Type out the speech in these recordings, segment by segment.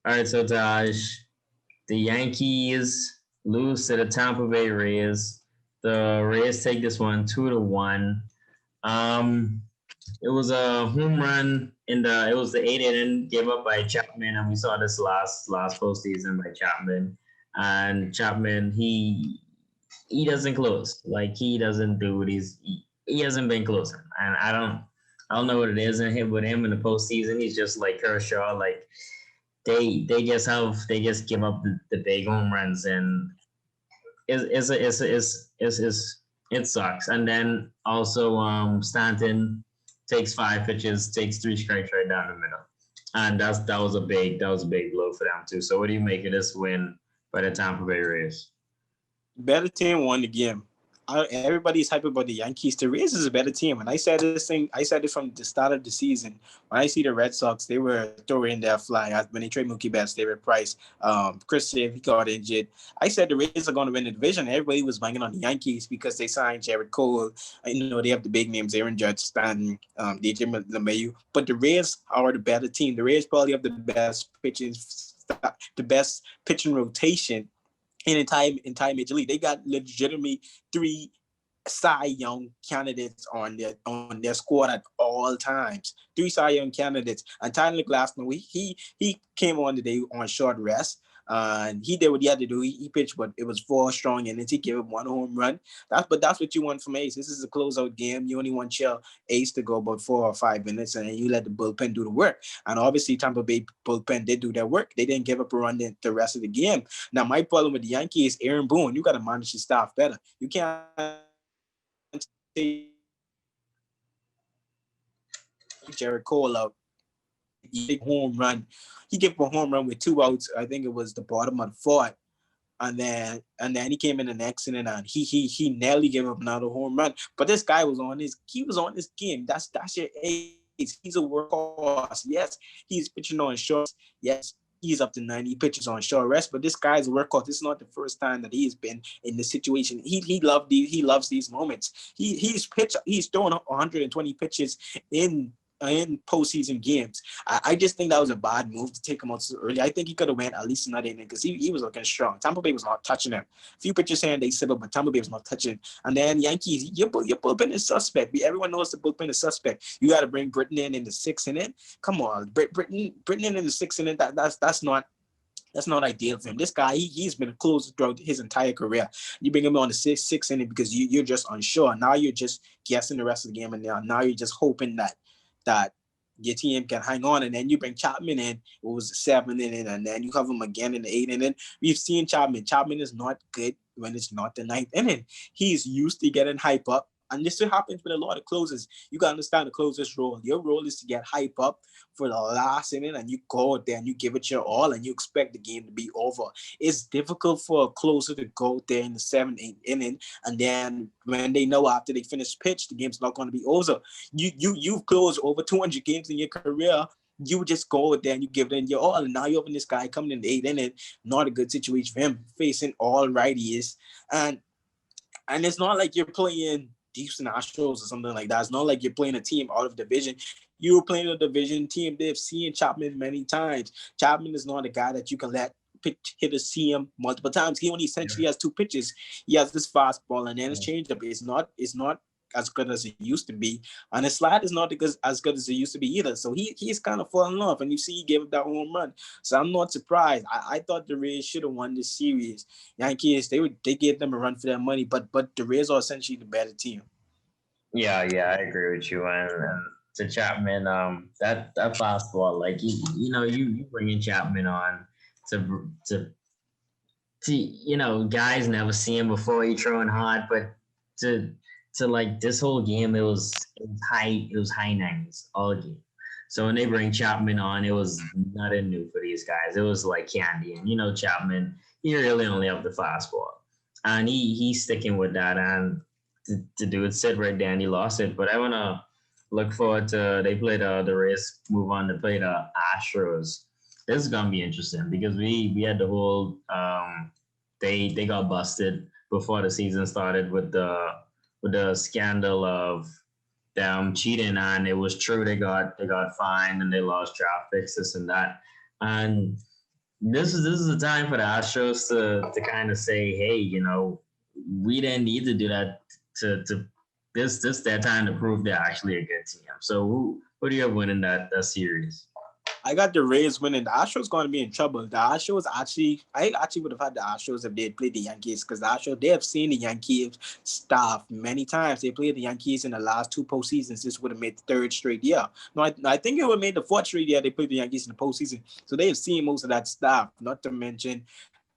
All right, so Taj, the Yankees lose to the Tampa Bay Rays. The Rays take this one 2-1. Um, it was a home run in the. It was the eighth inning, gave up by Chapman, and we saw this last postseason by Chapman. And Chapman, he doesn't close. Like he doesn't do what he hasn't been closing, and I don't know what it is in him with him in the postseason. He's just like Kershaw, like they just give up the big home runs, and it sucks. And then also Stanton takes 5 pitches, takes 3 strikes right down the middle, and that was a big blow for them too. So what do you make of this win by the Tampa Bay Rays? Better team won the game. Everybody's hype about the Yankees. The Rays is a better team. And I said this thing, I said it from the start of the season. When I see the Red Sox, they were throwing their flag. When they trade Mookie Betts, David Price, Chris Sale, he got injured. I said the Rays are going to win the division. Everybody was banging on the Yankees because they signed Jared Cole. You know, they have the big names, Aaron Judge, Stanton, DJ LeMahieu. But the Rays are the better team. The Rays probably have the best pitching rotation in entire Major League. They got legitimately 3 Cy Young candidates on their squad at all times. 3 Cy Young candidates. And Tyler Glasnow, he came on today on short rest. And he did what he had to do. He pitched, but it was 4 strong innings. He gave up 1 home run. That's what you want from Ace. This is a closeout game. You only want your Ace to go about 4 or 5 minutes, and then you let the bullpen do the work. And obviously, Tampa Bay bullpen did do their work. They didn't give up a run the rest of the game. Now, my problem with the Yankees, Aaron Boone, you got to manage your staff better. You can't say Jared Cole out. Home run. He gave a home run with 2 outs. I think it was the bottom of the fourth. And then he came in the next inning and he nearly gave up another home run. But this guy was on his game. That's your ace. He's a workhorse. Yes, he's pitching on shorts. Yes, he's up to 90 pitches on short rest. But this guy's a workhorse. This is not the first time that he's been in this situation. He loves these moments. He's throwing 120 pitches in postseason games. I just think that was a bad move to take him out so early. I think he could have went at least another inning because he was looking strong. Tampa Bay was not touching him. A few pitchers saying they said, but Tampa Bay was not touching him. And then Yankees, your bullpen is suspect. Everyone knows the bullpen is suspect. You got to bring Britton in the 6th inning. Come on, Britton in the 6th inning. That's not ideal for him. This guy, he's been close throughout his entire career. You bring him on the sixth inning because you're just unsure. Now you're just guessing the rest of the game, and now you're just hoping that your team can hang on. And then you bring Chapman in, it was the 7th inning, and then you have him again in the 8th inning. We've seen Chapman. Chapman is not good when it's not the 9th inning. He's used to getting hype up. And this happens with a lot of closers. You got to understand the closer's role. Your role is to get hype up for the last inning, and you go out there and you give it your all, and you expect the game to be over. It's difficult for a closer to go there in the 7th, 8th inning, and then when they know after they finish pitch, the game's not going to be over. You've closed over 200 games in your career. You just go out there and you give it in your all, and now you're having this guy coming in the 8th inning. Not a good situation for him, facing all righties, and it's not like you're playing Houston Astros or something like that. It's not like you're playing a team out of division. You're playing a division team. They've seen Chapman many times. Chapman is not a guy that you can let hitters see him multiple times. He only essentially has 2 pitches. He has this fastball and then his changeup. It's not as good as it used to be. And his slide is not as good as it used to be either. So he's kind of fallen off. And you see he gave up that home run. So I'm not surprised. I thought the Rays should have won this series. Yankees, they gave them a run for their money, but the Rays are essentially the better team. Yeah, I agree with you. And to Chapman, that fastball, like you bringing Chapman on to guys never see him before he throwing hard, but to like this whole game, it was high 90s all game. So when they bring Chapman on, it was nothing new for these guys. It was like candy, and Chapman, he really only have the fastball, and he's sticking with that, and to do it sit right there, and he lost it. But I wanna look forward to they play the Rays, move on to play the Astros. This is gonna be interesting because we had the whole they got busted before the season started with the scandal of them cheating, and it was true they got fined and they lost draft picks, this and that. And this is the time for the Astros to kind of say, hey, we didn't need to do that to this that time to prove they're actually a good team. So who do you have winning that series? I got the Rays winning. The Astros going to be in trouble. The Astros I actually would have had the Astros if they had played the Yankees because the Astros, they have seen the Yankees staff many times. They played the Yankees in the last two postseasons. This would have made the third straight year. No, I think it would have made the fourth straight year they played the Yankees in the postseason. So they have seen most of that staff, not to mention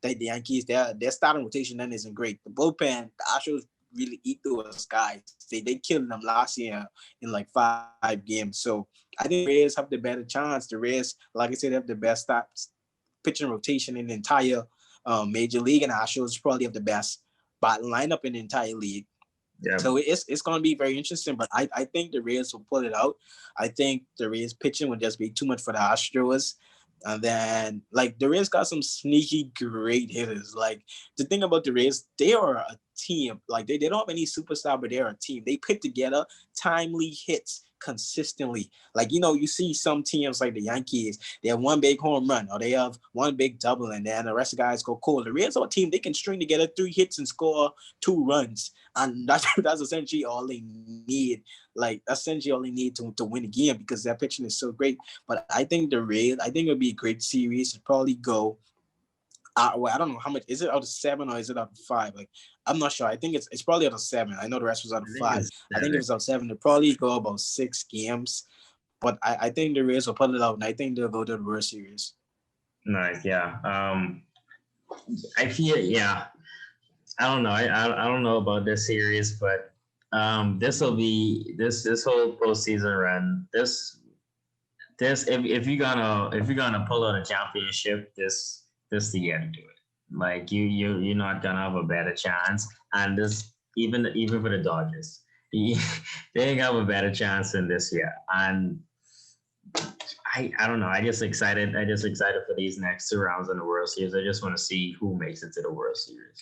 that the Yankees, their starting rotation then isn't great. The bullpen, the Astros really eat those guys. They killed them last year in like 5 games. So I think the Rays have the better chance. The Rays, like I said, have the best pitching rotation in the entire major league, and the Astros probably have the best batting lineup in the entire league. Yeah. So it's going to be very interesting, but I think the Rays will pull it out. I think the Rays pitching would just be too much for the Astros. And then, like, the Rays got some sneaky great hitters. Like, the thing about the Rays, they are a team. Like, they don't have any superstar, but they're a team. They put together timely hits consistently. Like, you see some teams like the Yankees, they have one big home run or they have one big double, and then the rest of the guys go cold. The Rays are a team, they can string together 3 hits and score 2 runs. And that's essentially all they need. Like, essentially all they need to win a game because their pitching is so great. But I think the Rays, I think it'll be a great series. It'll probably go. Well, I don't know how much is it out of 7 or is it out of 5? Like, I'm not sure. I think it's probably out of 7. I know the rest was out of I think 5. it's I think it was out of 7. It'll probably go about 6 games. But I think the Rays will pull it out, and I think they'll go to the World Series. Nice, yeah. I feel, yeah. I don't know. I don't know about this series, but this will be this whole postseason run. This if you're gonna pull out a championship, this the year to do it. Like you're not gonna have a better chance. And this even for the Dodgers, they ain't have a better chance than this year. And I don't know. I just excited for these next 2 rounds in the World Series. I just want to see who makes it to the World Series.